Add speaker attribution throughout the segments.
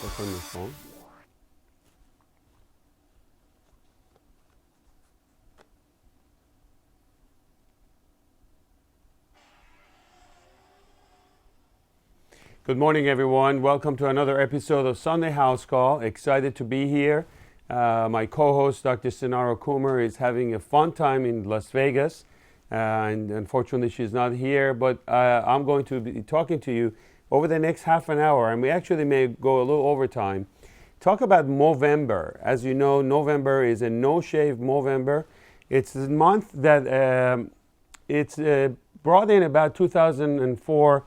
Speaker 1: What's on the phone? Good morning, everyone. Welcome to another episode of Sunday Housecall. Excited to be here. My co-host, Dr. Sinara Kumar, is having a fun time in Las Vegas. And unfortunately, she's not here. But I'm going to be talking to you over the next half an hour. And we actually may go a little overtime. Talk about Movember. As you know, November is a no-shave Movember. It's a month that it's brought in about 2004.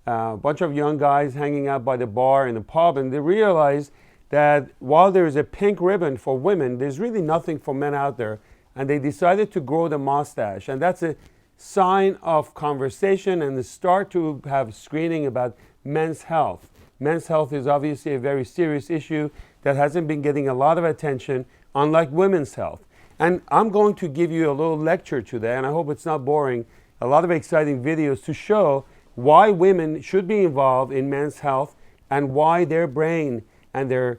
Speaker 1: A bunch of young guys hanging out by the bar in the pub, and they realize that while there is a pink ribbon for women, there's really nothing for men out there. And they decided to grow the mustache. And that's a sign of conversation and the start to have screening about men's health. Men's health is obviously a very serious issue that hasn't been getting a lot of attention, unlike women's health. And I'm going to give you a little lecture today, and I hope it's not boring, a lot of exciting videos to show why women should be involved in men's health and why their brain and their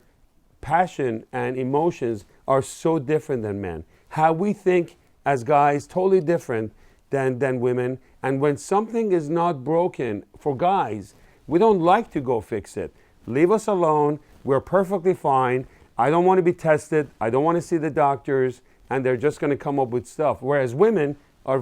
Speaker 1: passion and emotions are so different than men. How we think as guys, totally different than women. And when something is not broken for guys, we don't like to go fix it. Leave us alone. We're perfectly fine. I don't want to be tested. I don't want to see the doctors. And they're just going to come up with stuff. Whereas women are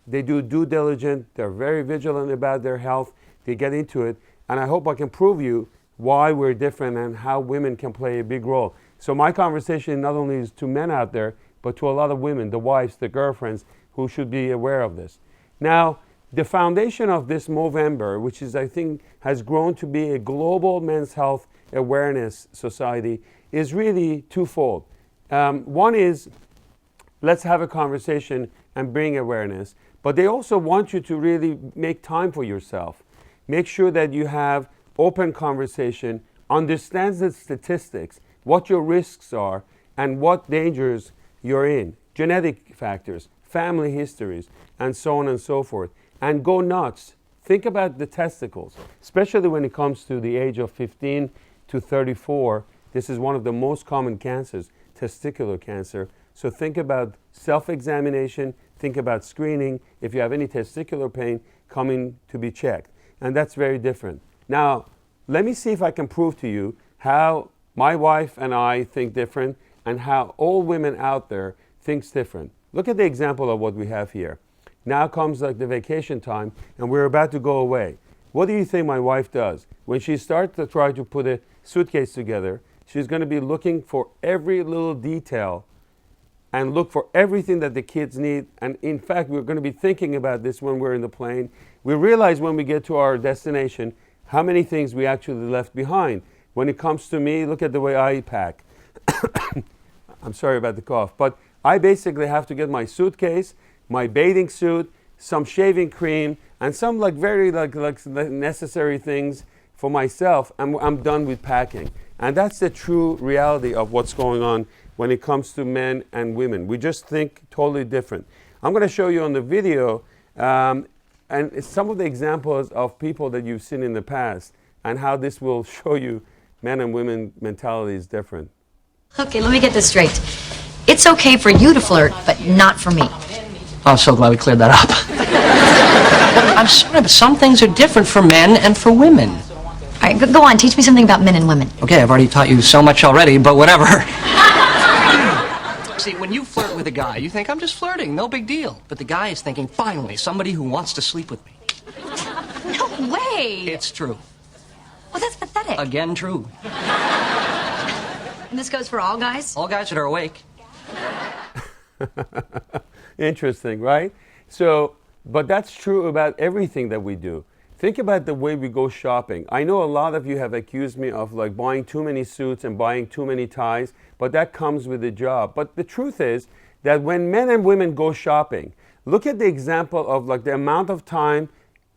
Speaker 1: they do due diligence, they're very vigilant about their health, they get into it, and I hope I can prove you why we're different and how women can play a big role. So my conversation not only is to men out there, but to a lot of women, the wives, the girlfriends, who should be aware of this. Now, the foundation of this Movember, which is, I think, has grown to be a global men's health awareness society, is really twofold. One is, let's have a conversation and bring awareness. But they also want you to really make time for yourself. Make sure that you have open conversation, understand the statistics, what your risks are, and what dangers you're in, genetic factors, family histories, and so on and so forth. And go nuts. Think about the testicles, especially when it comes to the age of 15 to 34. This is one of the most common cancers, testicular cancer. So think about self-examination, think about screening. If you have any testicular pain, coming to be checked. And that's very different. Now, let me see if I can prove to you how my wife and I think different and how all women out there thinks different. Look at the example of what we have here. Now comes like the vacation time and we're about to go away. What do you think my wife does? When she starts to try to put a suitcase together, she's going to be looking for every little detail and look for everything that the kids need. And in fact, we're going to be thinking about this when we're in the plane. We realize when we get to our destination how many things we actually left behind. When it comes to me, look at the way I pack. I'm sorry about the cough, but I basically have to get my suitcase, my bathing suit, some shaving cream, and some very necessary things for myself. I'm done with packing. And that's the true reality of what's going on when it comes to men and women. We just think totally different. I'm going to show you on the video and some of the examples of people that you've seen in the past and how this will show you men and women mentality is different.
Speaker 2: Okay, let me get this straight. It's okay for you to flirt, but not for me.
Speaker 3: I'm so glad we cleared that up. I'm sorry, but some things are different for men and for women.
Speaker 2: All right, go on. Teach me something about men and women.
Speaker 3: Okay, I've already taught you so much already, but whatever. See, when you flirt with a guy, you think, I'm just flirting, no big deal. But the guy is thinking, finally, somebody who wants to sleep with me.
Speaker 2: No way.
Speaker 3: It's true.
Speaker 2: Well, that's pathetic.
Speaker 3: Again, true.
Speaker 2: And this goes for all guys?
Speaker 3: All guys that are awake.
Speaker 1: Interesting, right? So, but that's true about everything that we do. Think about the way we go shopping. I know a lot of you have accused me of buying too many suits and buying too many ties, but that comes with the job. But the truth is that when men and women go shopping, look at the example of the amount of time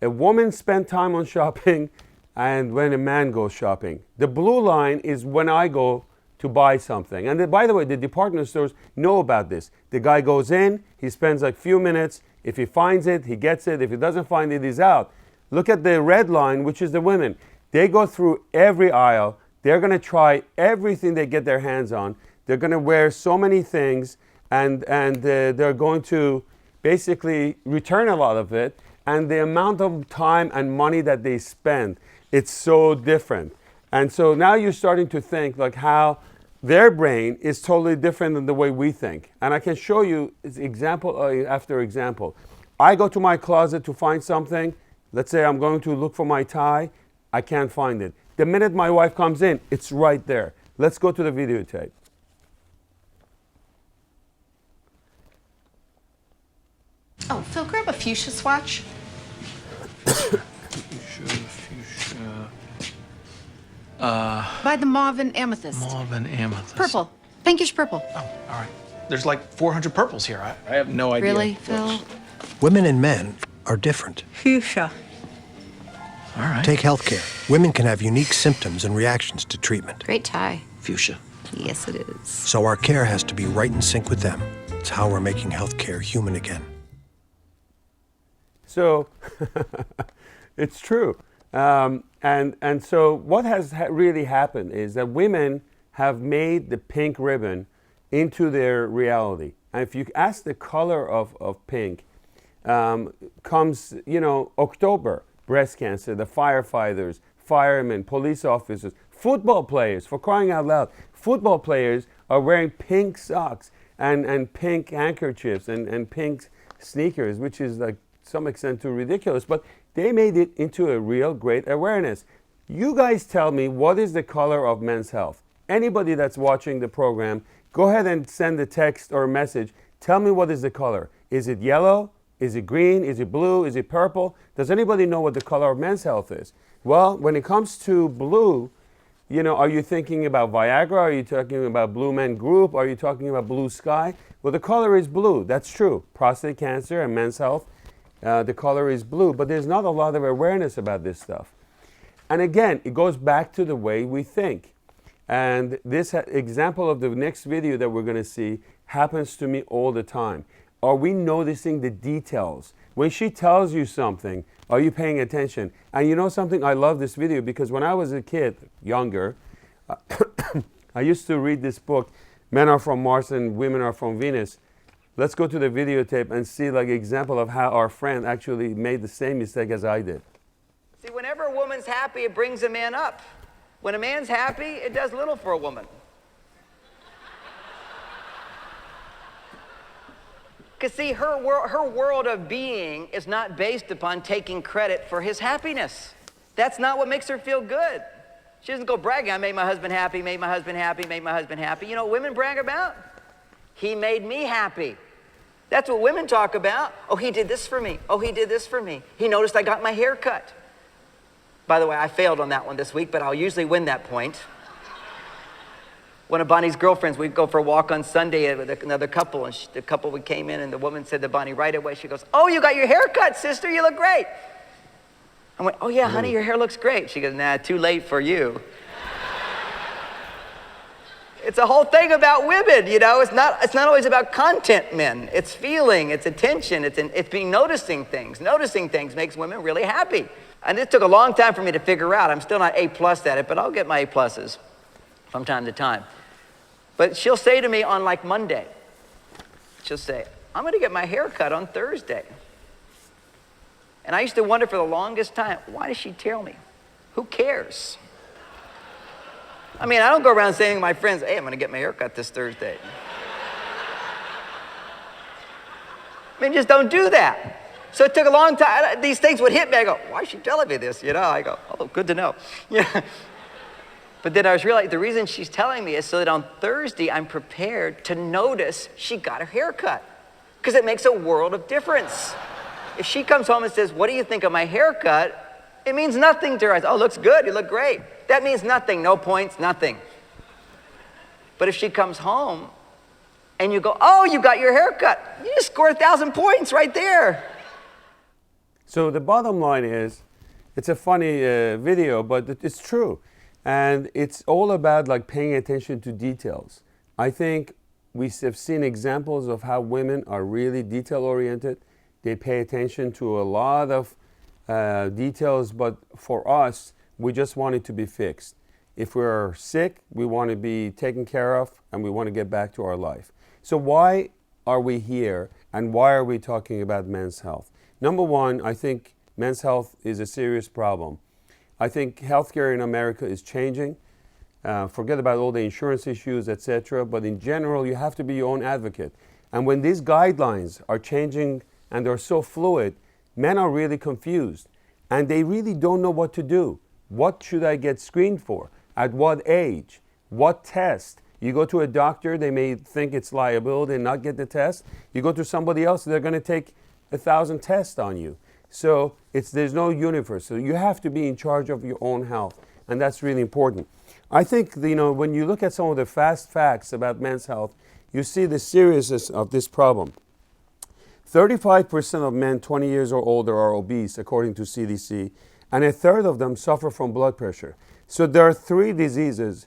Speaker 1: a woman spends time on shopping and when a man goes shopping. The blue line is when I go to buy something. And by the way, the department stores know about this. The guy goes in, he spends a few minutes. If he finds it, he gets it. If he doesn't find it, he's out. Look at the red line, which is the women. They go through every aisle. they're going to try everything they get their hands on. They're going to wear so many things, and they're going to basically return a lot of it. And the amount of time and money that they spend, it's so different. And so now you're starting to think like how their brain is totally different than the way we think. And I can show you example after example. I go to my closet to find something. Let's say I'm going to look for my tie. I can't find it. The minute my wife comes in, it's right there. Let's go to the videotape.
Speaker 4: Oh, Phil, grab a fuchsia swatch.
Speaker 5: Fuchsia.
Speaker 4: By the mauve and amethyst.
Speaker 5: Mauve and amethyst.
Speaker 4: Purple. Pinkish purple.
Speaker 5: Oh, all right. There's like 400 purples here. I have no idea.
Speaker 4: Really, Phil?
Speaker 6: Women and men are different.
Speaker 4: Fuchsia.
Speaker 5: All right.
Speaker 6: Take healthcare. Women can have unique symptoms and reactions to treatment.
Speaker 4: Great tie.
Speaker 5: Fuchsia.
Speaker 4: Yes, it is.
Speaker 6: So our care has to be right in sync with them. It's how we're making healthcare human again.
Speaker 1: So it's true. And so what has really happened is that women have made the pink ribbon into their reality. And if you ask the color of pink, comes, October, breast cancer, the firefighters, firemen, police officers, football players, for crying out loud. Football players are wearing pink socks and pink handkerchiefs and pink sneakers, which is like some extent too ridiculous, but they made it into a real great awareness. You guys tell me, what is the color of Men's Health? Anybody that's watching the program, go ahead and send a text or a message. Tell me, what is the color? Is it yellow? Is it green? Is it blue? Is it purple? Does anybody know what the color of Men's Health is? Well, when it comes to blue, are you thinking about Viagra? Are you talking about Blue Men Group? Are you talking about Blue Sky? Well, the color is blue. That's true. Prostate cancer and Men's Health, the color is blue, but there's not a lot of awareness about this stuff. And again, it goes back to the way we think. And this example of the next video that we're going to see happens to me all the time. Are we noticing the details? When she tells you something, are you paying attention? And you know something? I love this video because when I was a kid, younger, I used to read this book, Men Are From Mars and Women Are From Venus. Let's go to the videotape and see like example of how our friend actually made the same mistake as I did.
Speaker 7: See, whenever a woman's happy, it brings a man up. When a man's happy, it does little for a woman. Because see, her world of being is not based upon taking credit for his happiness. That's not what makes her feel good. She doesn't go bragging, I made my husband happy, made my husband happy, made my husband happy. You know what women brag about? He made me happy. That's what women talk about. Oh, he did this for me. Oh, he did this for me. He noticed I got my hair cut. By the way, I failed on that one this week, but I'll usually win that point. One of Bonnie's girlfriends, we'd go for a walk on Sunday with another couple, and the couple we came in, and the woman said to Bonnie right away, she goes, "Oh, you got your hair cut, sister, you look great." I went, "Oh yeah, honey, your hair looks great." She goes, "Nah, too late for you." It's a whole thing about women, It's not always about content, men. It's feeling, it's attention, it's being noticing things. Noticing things makes women really happy. And it took a long time for me to figure out. I'm still not A+ at it, but I'll get my A+ from time to time. But she'll say to me on like Monday, she'll say, "I'm going to get my hair cut on Thursday." And I used to wonder for the longest time, why does she tell me? Who cares? I mean, I don't go around saying to my friends, "Hey, I'm going to get my hair cut this Thursday." I mean, just don't do that. So it took a long time. These things would hit me. I go, "Why is she telling me this?" I go, "Oh, good to know." Yeah. But then I was realizing the reason she's telling me is so that on Thursday I'm prepared to notice she got her hair cut. Because it makes a world of difference. If she comes home and says, "What do you think of my haircut?" it means nothing to her. I say, "Oh, looks good, you look great." That means nothing, no points, nothing. But if she comes home and you go, "Oh, you got your haircut," you just score 1,000 points right there.
Speaker 1: So the bottom line is, it's a funny video, but it's true. And it's all about like paying attention to details. I think we have seen examples of how women are really detail-oriented. They pay attention to a lot of details, but for us, we just want it to be fixed. If we're sick, we want to be taken care of and we want to get back to our life. So why are we here and why are we talking about men's health? Number one, I think men's health is a serious problem. I think healthcare in America is changing. Forget about all the insurance issues, etc. But in general, you have to be your own advocate. And when these guidelines are changing and they're so fluid, men are really confused. And they really don't know what to do. What should I get screened for? At what age? What test? You go to a doctor, they may think it's liability and not get the test. You go to somebody else, they're going to take 1,000 tests on you. So there's no universe. So you have to be in charge of your own health. And that's really important. I think, when you look at some of the fast facts about men's health, you see the seriousness of this problem. 35% of men 20 years or older are obese, according to CDC, and a third of them suffer from blood pressure. So there are 3 diseases,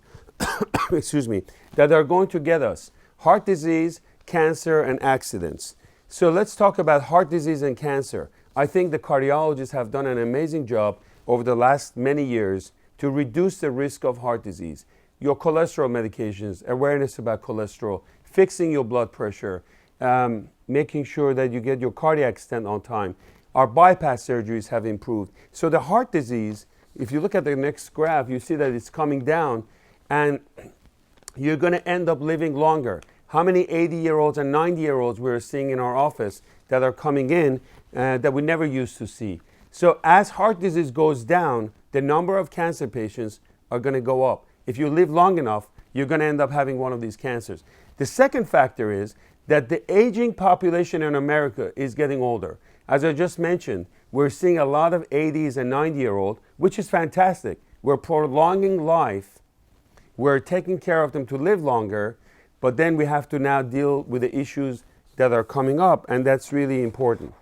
Speaker 1: excuse me, that are going to get us: heart disease, cancer, and accidents. So let's talk about heart disease and cancer. I think the cardiologists have done an amazing job over the last many years to reduce the risk of heart disease. Your cholesterol medications, awareness about cholesterol, fixing your blood pressure, making sure that you get your cardiac stent on time. Our bypass surgeries have improved. So the heart disease, if you look at the next graph, you see that it's coming down and you're going to end up living longer. How many 80-year-olds and 90-year-olds we're seeing in our office that are coming in that we never used to see. So as heart disease goes down, the number of cancer patients are going to go up. If you live long enough, you're going to end up having one of these cancers. The second factor is that the aging population in America is getting older. As I just mentioned, we're seeing a lot of 80s and 90-year-olds, which is fantastic. We're prolonging life. We're taking care of them to live longer, but then we have to now deal with the issues that are coming up, and that's really important.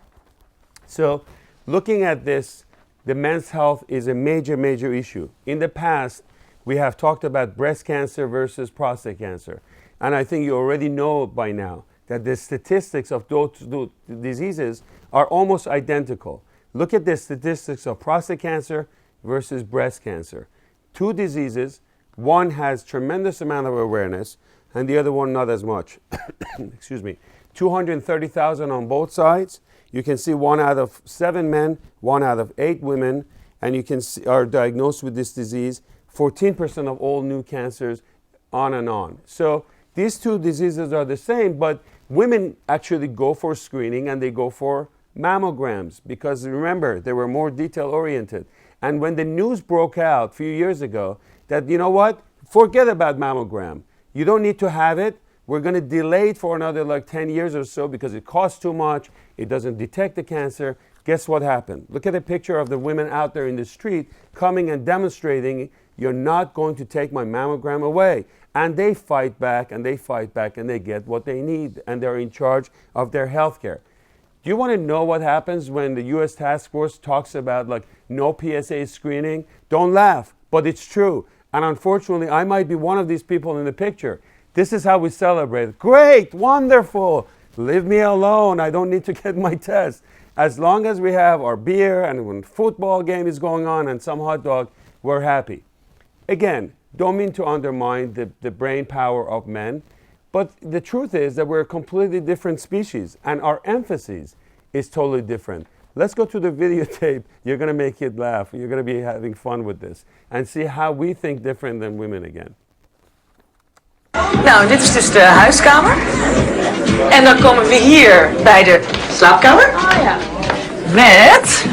Speaker 1: So looking at this, the men's health is a major, major issue. In the past, we have talked about breast cancer versus prostate cancer. And I think you already know by now that the statistics of those two diseases are almost identical. Look at the statistics of prostate cancer versus breast cancer. 2 diseases, one has tremendous amount of awareness and the other one not as much. Excuse me. 230,000 on both sides. You can see 1 out of 7 men, 1 out of 8 women, and you can see are diagnosed with this disease. 14% of all new cancers, on and on. So these 2 diseases are the same, but women actually go for screening and they go for mammograms because remember, they were more detail oriented. And when the news broke out a few years ago that, you know what, forget about mammogram. You don't need to have it. We're going to delay it for another 10 years or so because it costs too much. It doesn't detect the cancer. Guess what happened? Look at a picture of the women out there in the street coming and demonstrating, you're not going to take my mammogram away. And they fight back and they fight back and they get what they need and they're in charge of their health care. Do you want to know what happens when the U.S. task force talks about no PSA screening? Don't laugh, but it's true. And unfortunately, I might be one of these people in the picture. This is how we celebrate. Great, wonderful. Leave me alone. I don't need to get my test. As long as we have our beer and when football game is going on and some hot dog, we're happy. Again, don't mean to undermine the brain power of men, but the truth is that we're a completely different species and our emphasis is totally different. Let's go to the videotape. You're going to make it laugh. You're going to be having fun with this and see how we think different than women again.
Speaker 8: Nou, dit is dus de huiskamer. En dan komen we hier bij de slaapkamer. Oh ja. Met...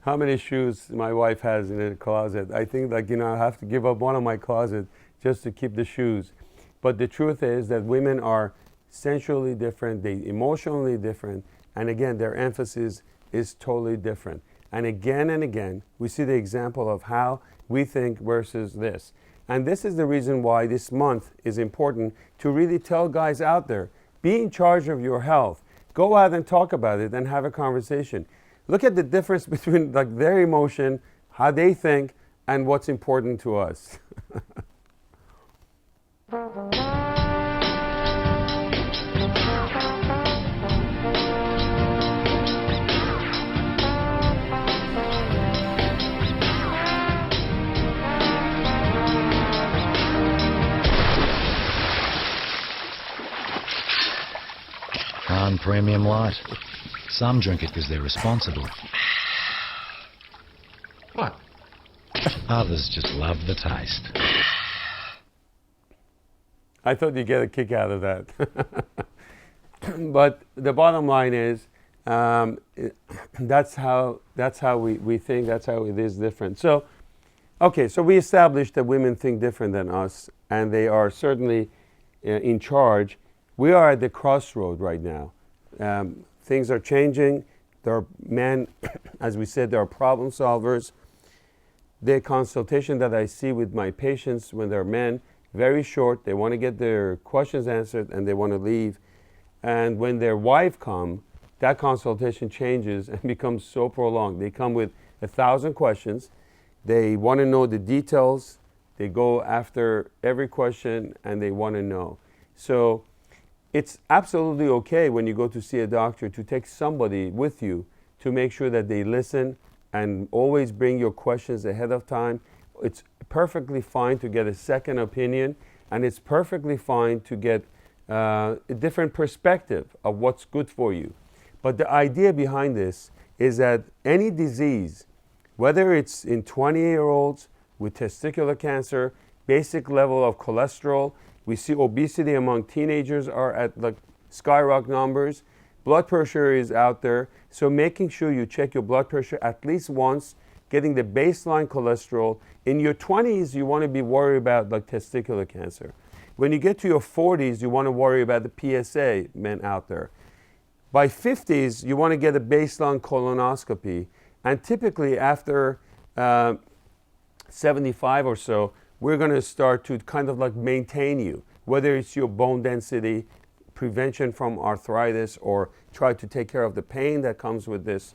Speaker 1: How many shoes my wife has in her closet. I think I have to give up one of my closet just to keep the shoes. But the truth is that women are sensually different, they emotionally different, and again, their emphasis is totally different. And again, we see the example of how we think versus this. And this is the reason why this month is important to really tell guys out there, Be in charge of your health. Go out and talk about it and have a conversation. Look at the difference between like their emotion, how they think, and what's important to us.
Speaker 9: Premium light. Some drink it because they're responsible.
Speaker 5: What?
Speaker 9: Others just love the taste.
Speaker 1: I thought you'd get a kick out of that. But the bottom line is, that's how we think, that's how it is different. So, okay, so we established that women think different than us, and they are certainly in charge. We are at the crossroad right now. Things are changing. There are men, as we said, there are problem solvers. The consultation that I see with my patients when they're men, very short. They want to get their questions answered and they want to leave. And when their wife comes, that consultation changes and becomes so prolonged. They come with 1,000 questions. They want to know the details. They go after every question and they want to know. So it's absolutely okay when you go to see a doctor to take somebody with you to make sure that they listen, and always bring your questions ahead of time. It's perfectly fine to get a second opinion, and it's perfectly fine to get a different perspective of what's good for you. But the idea behind this is that any disease, whether it's in 20-year-olds with testicular cancer, basic level of cholesterol, we see obesity among teenagers are at like skyrocket numbers. Blood pressure is out there. So making sure you check your blood pressure at least once, getting the baseline cholesterol. In your 20s, you want to be worried about like testicular cancer. When you get to your 40s, you want to worry about the PSA, men out there. By 50s, you want to get a baseline colonoscopy. And typically after 75 or so, we're going to start to kind of like maintain you, whether it's your bone density, prevention from arthritis, or try to take care of the pain that comes with this.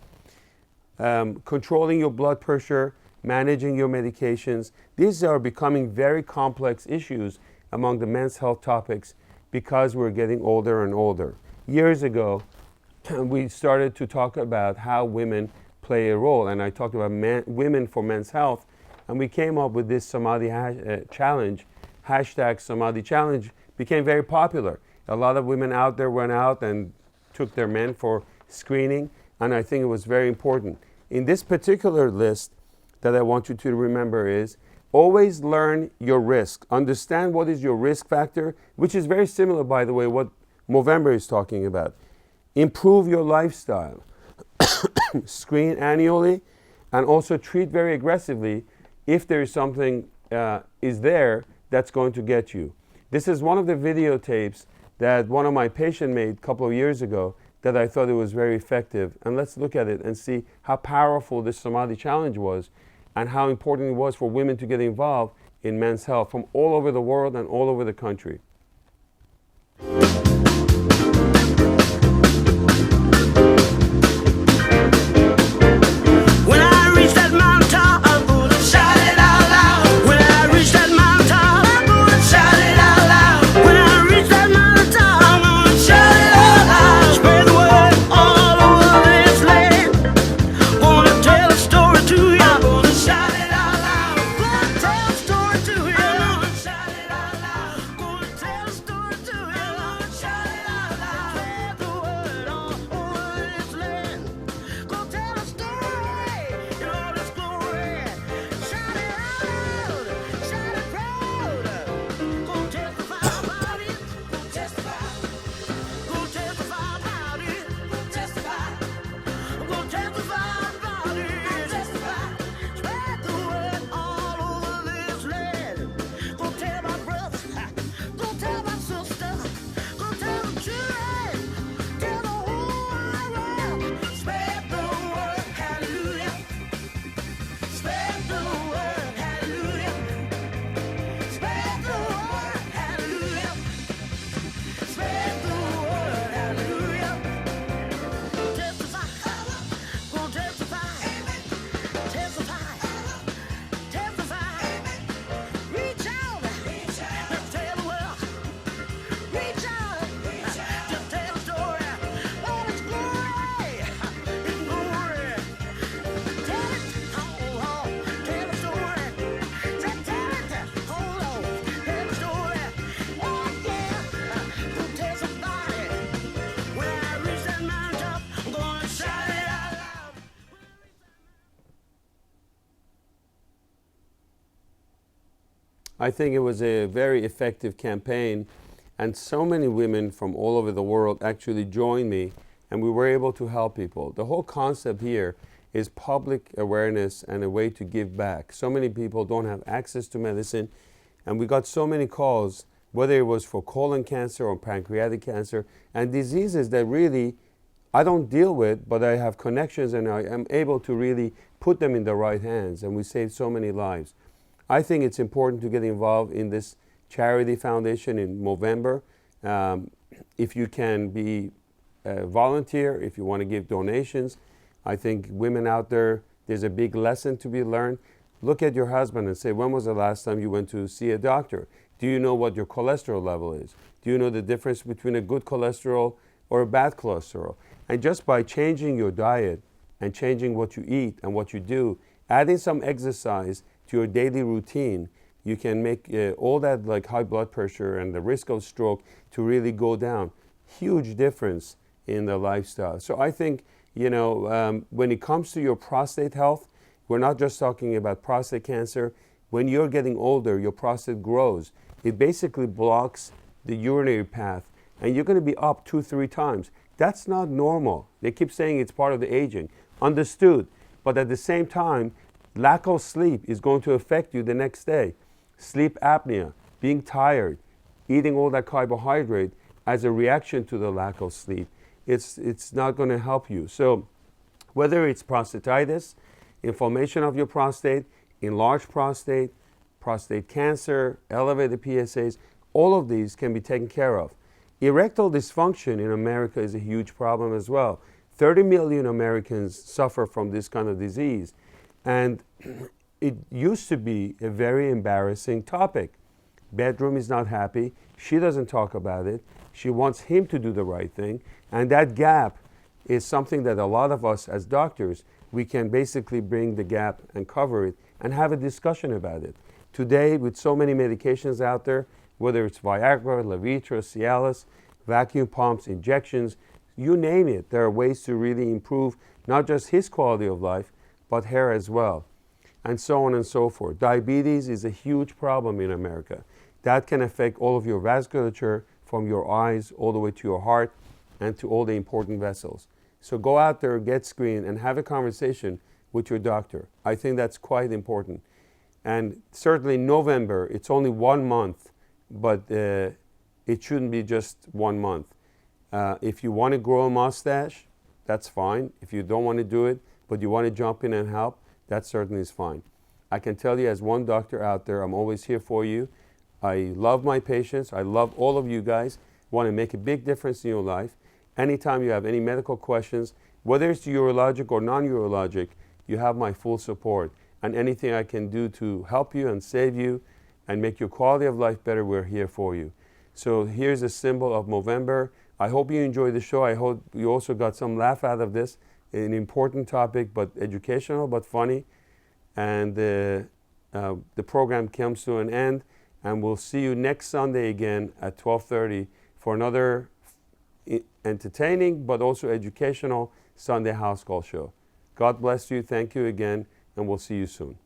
Speaker 1: Controlling your blood pressure, managing your medications. These are becoming very complex issues among the men's health topics because we're getting older and older. Years ago, we started to talk about how women play a role, and I talked about women for men's health. And we came up with this Samadhi challenge. Hashtag Samadhi challenge became very popular. A lot of women out there went out and took their men for screening, and I think it was very important. In this particular list that I want you to remember is always learn your risk. Understand what is your risk factor, which is very similar, by the way, what Movember is talking about. Improve your lifestyle. Screen annually, and also treat very aggressively if there is something is there that's going to get you. This is one of the videotapes that one of my patients made a couple of years ago that I thought it was very effective. And let's look at it and see how powerful this Samadhi challenge was and how important it was for women to get involved in men's health from all over the world and all over the country. I think it was a very effective campaign, and so many women from all over the world actually joined me, and we were able to help people. The whole concept here is public awareness and a way to give back. So many people don't have access to medicine, and we got so many calls, whether it was for colon cancer or pancreatic cancer, and diseases that really I don't deal with, but I have connections and I am able to really put them in the right hands, and we save so many lives. I think it's important to get involved in this charity foundation in November. If you can be a volunteer, if you want to give donations, I think women out there, there's a big lesson to be learned. Look at your husband and say, when was the last time you went to see a doctor? Do you know what your cholesterol level is? Do you know the difference between a good cholesterol or a bad cholesterol? And just by changing your diet and changing what you eat and what you do, adding some exercise to your daily routine, you can make all that like high blood pressure and the risk of stroke to really go down. Huge difference in the lifestyle. So I think, when it comes to your prostate health, we're not just talking about prostate cancer. When you're getting older, your prostate grows. It basically blocks the urinary path, and you're going to be up 2-3 times. That's not normal. They keep saying it's part of the aging. Understood. But at the same time, lack of sleep is going to affect you the next day. Sleep apnea, being tired, eating all that carbohydrate as a reaction to the lack of sleep, it's not going to help you. So whether it's prostatitis, inflammation of your prostate, enlarged prostate, prostate cancer, elevated PSAs, all of these can be taken care of. Erectile dysfunction in America is a huge problem as well. 30 million Americans suffer from this kind of disease. And it used to be a very embarrassing topic. Bedroom is not happy. She doesn't talk about it. She wants him to do the right thing. And that gap is something that a lot of us as doctors, we can basically bring the gap and cover it and have a discussion about it. Today, with so many medications out there, whether it's Viagra, Levitra, Cialis, vacuum pumps, injections, you name it, there are ways to really improve not just his quality of life, but her as well, and so on and so forth. Diabetes is a huge problem in America. That can affect all of your vasculature from your eyes all the way to your heart and to all the important vessels. So go out there, get screened, and have a conversation with your doctor. I think that's quite important. And certainly November, it's only 1 month, but it shouldn't be just 1 month. If you want to grow a mustache, that's fine. If you don't want to do it, but you want to jump in and help, that certainly is fine. I can tell you as one doctor out there, I'm always here for you. I love my patients. I love all of you guys. Want to make a big difference in your life. Anytime you have any medical questions, whether it's urologic or non-urologic, you have my full support. And anything I can do to help you and save you and make your quality of life better, we're here for you. So here's a symbol of Movember. I hope you enjoyed the show. I hope you also got some laugh out of this. An important topic, but educational, but funny. And the program comes to an end. And we'll see you next Sunday again at 12:30 for another entertaining but also educational Sunday House Call show. God bless you. Thank you again. And we'll see you soon.